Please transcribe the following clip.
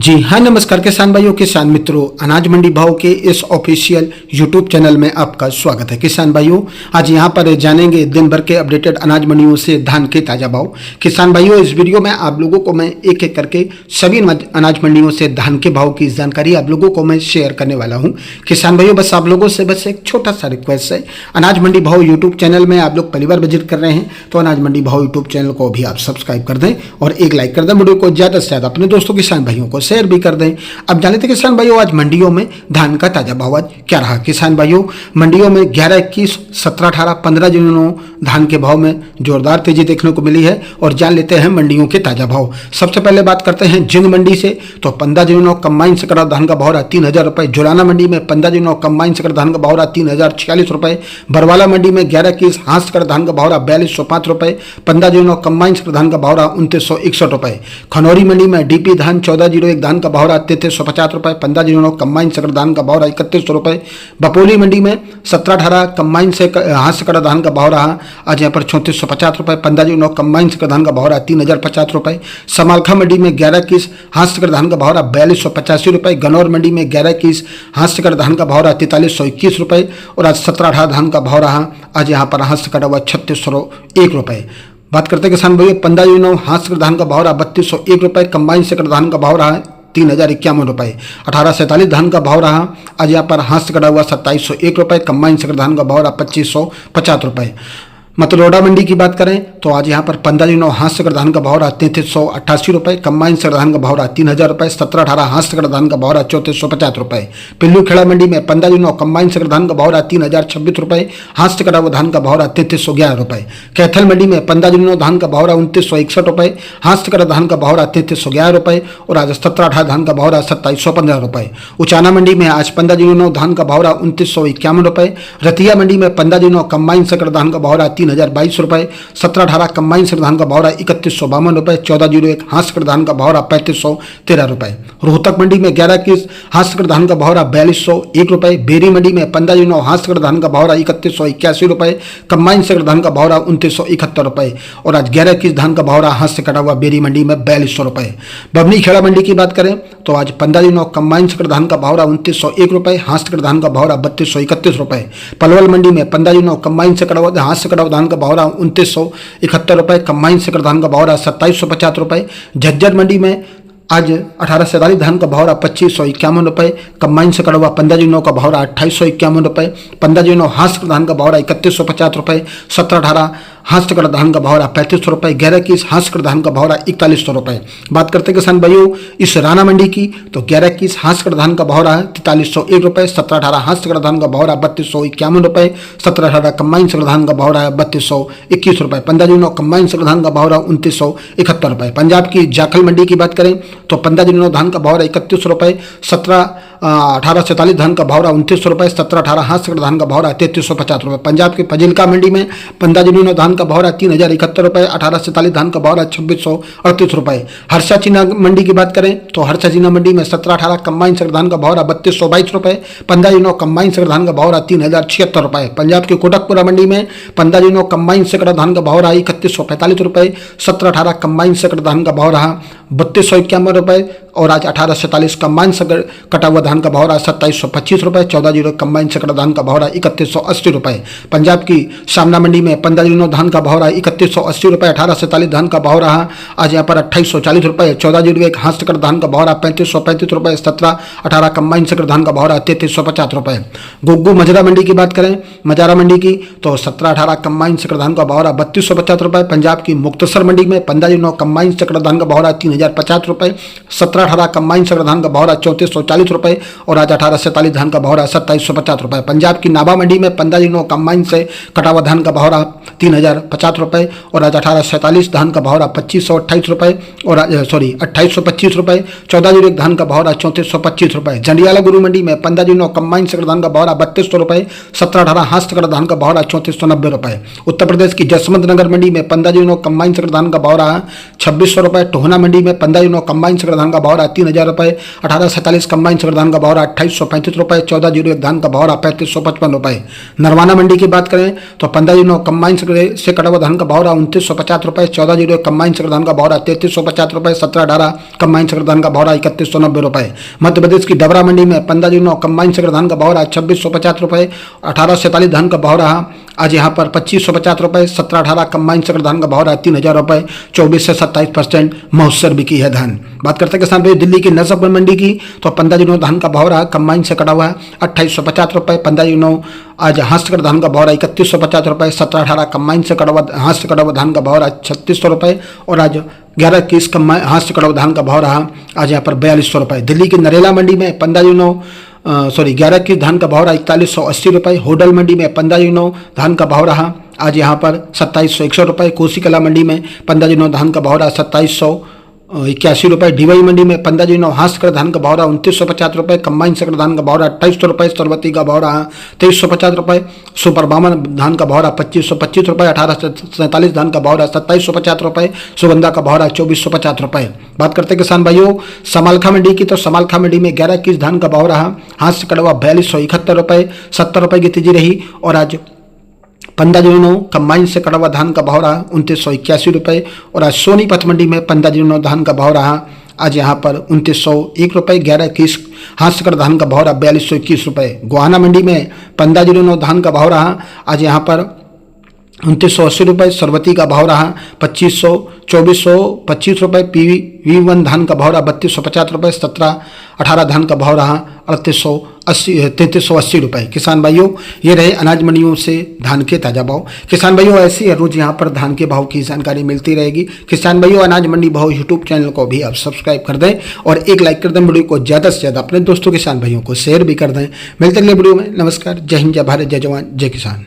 जी हाँ, नमस्कार किसान भाइयों, किसान मित्रों, अनाज मंडी भाव के इस ऑफिशियल यूट्यूब चैनल में आपका स्वागत है। किसान भाइयों, आज यहाँ पर जानेंगे दिन भर के अपडेटेड अनाज मंडियों से धान के ताज़ा भाव। किसान भाइयों, इस वीडियो में आप लोगों को मैं एक एक करके सभी अनाज मंडियों से धान के भाव की जानकारी आप लोगों को मैं शेयर करने वाला हूँ। किसान भाइयों, बस आप लोगों से बस एक छोटा सा रिक्वेस्ट है, अनाज मंडी भाव यूट्यूब चैनल में आप लोग पहली बार विजिट कर रहे हैं तो अनाज मंडी भाव यूट्यूब चैनल को भी आप सब्सक्राइब कर दें और एक लाइक कर दें। वीडियो को ज़्यादा से ज़्यादा अपने दोस्तों किसान भाइयों को शेयर भी कर दें। अब जाने थे किसान भाइयों, आज मंडियों में धान का ताजा भाव आज क्या रहा। किसान भाइयों, मंडियों में 11, 21, 17, 18, 15 दिनों धान के भाव में जोरदार तेजी देखने को मिली है और जान लेते हैं मंडियों के ताजा भाव। सबसे पहले बात करते हैं जिंद मंडी से, तो 15 दिनों कंबाइन सकड़ा धान का भाव रहा 3000 रुपए। जुलाना मंडी में 15 दिनों कंबाइन सकड़ा धान का भाव रहा 3046 रुपए। बरवाला मंडी में 11, 21 हाथ सकड़ा धान का भाव रहा 4205 रुपए। 15 दिनों कंबाइन सकड़ा धान का भाव रहा 2961 रुपए। खनौरी मंडी में डीपी धान 1401 धान का भाव रहा 3350 रुपए। 15 दिनों कंबाइन सकड़ा धान का भाव रहा 3100 रुपए। बपोली मंडी में 17-18 कंबाइन से हाथ सकड़ा धान का भाव रहा आज यहाँ पर 3450 रुपए। 15 दिनों कंबाइन सकड़ा धान का भाव रहा 3050 रुपए। समालखा मंडी में 11, 21 हाथ सकड़ा धान का भाव रहा 4285 रुपए। गनौर मंडी में 11, 21 हाथ सकड़ा धान का भाव रहा 4321 रुपए और आज 17-18 धान का भाव रहा आज यहाँ पर हाथ सकड़ा हुआ 3601 रुपए। बात करते हैं किसान भाइयों, 15 दिनों हाथ सकड़ा धान का भाव रहा 3201 रुपए। कंबाइन सकड़ा धान का भाव रहा 3051 रुपए। 1847 धान का भाव रहा आज यहाँ पर हाथ सकड़ा हुआ 2701 रुपए। कंबाइन सकड़ा धान का भाव रहा 2550 रुपए। मतलोडा मंडी की बात करें तो आज यहाँ पर 15 दिनों हाथ सकड़ा धान का भाव रहा 3388 रुपए। कंबाइन सकड़ा धान का भाव रहा 3000 रुपए। 17-18 हाथ सकड़ा धान का भाव रहा 3450 रुपए। पिल्लू खेड़ा मंडी में 15 दिनों कंबाइन सकड़ा धान का भाव रहा 3026 रुपए। हाथ सकड़ा हुआ धान का भाव रहा 3311 रुपए। कैथल मंडी में 15 दिनों धान का भाव रहा 2961 रुपए। हाथ सकड़ा धान का भाव रहा 3311 रुपए और आज 17-18 धान का भाव रहा 2715 रुपए। उचाना मंडी में आज 15 दिनों धान का भाव रहा 2951 रुपए। रतिया मंडी में 15 दिनों कंबाइन सकड़ा धान का भाव रहा 3022 रुपए। 17-18 कंबाइन सकड़ा धान का भाव रहा 3152 रुपए। 1401 हाथ सकड़ा धान का भाव रहा 3513 रुपए। रोहतक मंडी में 11, 21 हाथ सकड़ा धान का भाव रहा 4201 रुपए। बेरी मंडी में 15 दिनों हाथ सकड़ा धान का भाव रहा 3181 रुपए। कंबाइन सकड़ा धान का भाव रहा 2971 रुपए और आज 11, 21 धान का भाव रहा हाथ से कटा हुआ बेरी मंडी में 4200 रुपए। बबनी खेड़ा मंडी की बात करें तो आज 15 दिनों कंबाइन सकड़ा धान का भाव रहा 2901 रुपए। हाथ सकड़ा धान का भाव रहा 3231 रुपए। पलवल मंडी में 15 दिनों कंबाइन सकड़ा हुआ हाथ सकड़ा धान का भाव रहा 2971 रुपए। कंबाइन सकड़ा धान का भाव रहा 2750 रुपए। झज्जर मंडी में आज 1847 धान का भाव रहा 2551 रुपए। कंबाइन सकड़ा हुआ 15 दिनों का भाव रहा 2851 रुपए। 15 दिनों हाथ सकड़ा धान का भाव रहा 3150 रुपए। 17-18 हाथ सकड़ा धान का भाव रहा 3500 रुपए। 11, 21 हाथ सकड़ा धान का भाव रहा 4100 रुपए। बात करते हैं किसान भाइयों इस राना मंडी की, तो 11, 21 हाथ सकड़ा धान का भाव रहा 4301 रुपए। 17-18 हाथ सकड़ा धान का भाव रहा 3251 रुपए। 17-18 कंबाइन सकड़ा धान का भाव रहा 3221 रुपए। 15 दिनों कंबाइन सकड़ा धान का भाव रहा 2971 रुपए। पंजाब की जाखल मंडी की बात करें तो 15 दिनों धान का भाव रहा 3100 रुपए। 1847 धान का भाव रहा 2900 रुपए। 17-18 हाथ सकड़ा धान का भाव रहा 3350 रुपए। पंजाब के फजिलका मंडी में 15 दिनों धान का भाव रहा 3071 रुपए। 1847 धान का भाव रहा 2638 रुपए। हर्षा चीना मंडी की बात करें तो हर्षा चीना मंडी में 17-18 कंबाइन सकड़ा धान का भाव रहा 3222 रुपए। 15 दिनों कंबाइन सकड़ा धान का भाव रहा 3076 रुपए। पंजाब के कोटकपुरा मंडी में 15 दिनों कंबाइन सकड़ा धान का भाव रहा 3145 रुपए। 17-18 कंबाइन सकड़ा धान का भाव रहा 3251 रुपए और आज 1847 कंबाइन सकड़ा कटा हुआ धान का भाव रहा 2725 रुपए। 14 कंबाइन सकड़ा धान का भाव रहा 3180 रुपए। पंजाब की सामना मंडी में 15 दिनों धान का भाव रहा 3180 रुपए। 1847 धान का भाव रहा आज यहाँ पर 2840 रुपए। 14 हाथ सकड़ा धान का भाव रहा 3535 रुपए। 17-18 कंबाइन सकड़ा धान का भाव रहा 3350 रुपए। गुग्गू मजरा मंडी की बात करें मजारा मंडी की तो 17-18 कंबाइन सकड़ा धान का भाव रहा 3250 रुपए। पंजाब की मुक्तसर मंडी में 15 दिनों कंबाइन सकड़ा धान का भाव रहा 3050 रुपए। 17-18 कंबाइन सकड़ा धान का भाव रहा 3440 रुपए और आज 1847 धान का भाव रहा 2750 रुपए। पंजाब की नाभा मंडी में 15 दिनों कंबाइन से कटा हुआ धान का भाव रहा 3050 रुपए और आज 1847 धान का भाव रहा 2528 रुपए और 2825 रुपए। 14 धान का भाव रहा 3425 रुपए। जंडियाला गुरु मंडी में 15 दिनों कंबाइन सकड़ा धान का भाव रहा 3200 रुपए। 17-18 हाथ सकड़ा धान का भाव रहा 3490 रुपए। उत्तर प्रदेश की जसवंत नगर मंडी में 15 दिनों कंबाइन सकड़ा धान का भाव रहा 2600 रुपए। टोहना मंडी में में 15 जून कंबाइन संकर धान का भाव रहा 3,000 रुपये। 1847 कंबाइन संकर धान का भाव रहा 2835 रुपये। 1401 धान का भाव रहा 3555 रुपये। नरवाना मंडी की बात करें तो 15 जून कंबाइन से कटा हुआ धान का भाव रहा 2950 रुपये। 1401 कंबाइन संकर धान का भाव रहा 3350 रुपये। 1718 कंबाइन संकर धान का भाव रहा 3190 रुपये। मध्य प्रदेश की डबरा मंडी में 15 जून कंबाइन संकर धान का भाव रहा 2650 रुपये। 1847 धान का भाव रहा आज यहाँ पर 2550 रुपये। 1718 कंबाइन संकर धान का भाव रहा 3000 रुपये। 24 से 27% महोत्सव बिकी है धान। बात करते हैं किसान भाई दिल्ली की नजफगढ़ मंडी की तो 15 जून धान का भाव रहा कंबाइन से कटा हुआ है 2850 रुपये। 15 जून आज हाथ से कटा धान का भाव रहा 3150 रुपये। 1718 कंबाइन से कटा हुआ हाथ से कटा हुआ धान का भाव रहा 3600 रुपये। और आज 11-21 कंबाइन हाथ से कटा हुआ धान का भाव रहा आज यहाँ पर 4200 रुपये। दिल्ली की नरेला मंडी में 15 जून 11-21 धान का भाव रहा 4180 रुपये। होडल मंडी में 15 जून धान का भाव रहा आज यहाँ पर 2761 रुपये। कोसी कला मंडी में 15 जून धान का भाव रहा 2781 रुपये। डिवाई मंडी में 15 जून हाथ सकड़ धान का भाव रहा 2950 रुपये। कंबाइन सकड़ धान का भाव रहा 2800 रुपये। सरवती का भाव रहा 2350 रुपये। सुपर बामन धान का भाव रहा 2525 रुपये। 1847 धान का भाव रहा 2750 रुपये। सुगंधा का भाव रहा 2450 रुपये। बात करते हैं किसान भाइयों समालखा मंडी की तो समालखा मंडी में 11-21 धान का भाव रहा हाथ से कड़ा हुआ 4271 रुपये। 70 रुपये की तेजी रही। और आज 15 जून कंबाइन से कटा हुआ धान का भाव रहा 2981 रुपये। और आज सोनीपत मंडी में 15 जून धान का भाव रहा आज यहाँ पर 2901 रुपये। 11-21 हाथ से कटा धान का भाव रहा 4221 रुपये। गोहाना मंडी में 15 जून धान का भाव रहा आज यहाँ पर 2980 रुपये। सरवती का भाव रहा 2425 रुपये। PV1 धान का भाव रहा 3250 रुपये। 1718 धान का भाव रहा 3380 रुपये। किसान भाइयों ये रहे अनाज मंडियों से धान के ताज़ा भाव। किसान भाइयों ऐसी है रोज यहाँ पर धान के भाव की जानकारी मिलती रहेगी। किसान भाइयों अनाज मंडी भाव यूट्यूब चैनल को भी आप सब्सक्राइब कर दें और एक लाइक कर दें। वीडियो को ज़्यादा से ज़्यादा अपने दोस्तों किसान भाइयों को शेयर भी कर दें। मिलते अगले वीडियो में। नमस्कार। जय हिंद, जय भारत, जय जवान, जय किसान।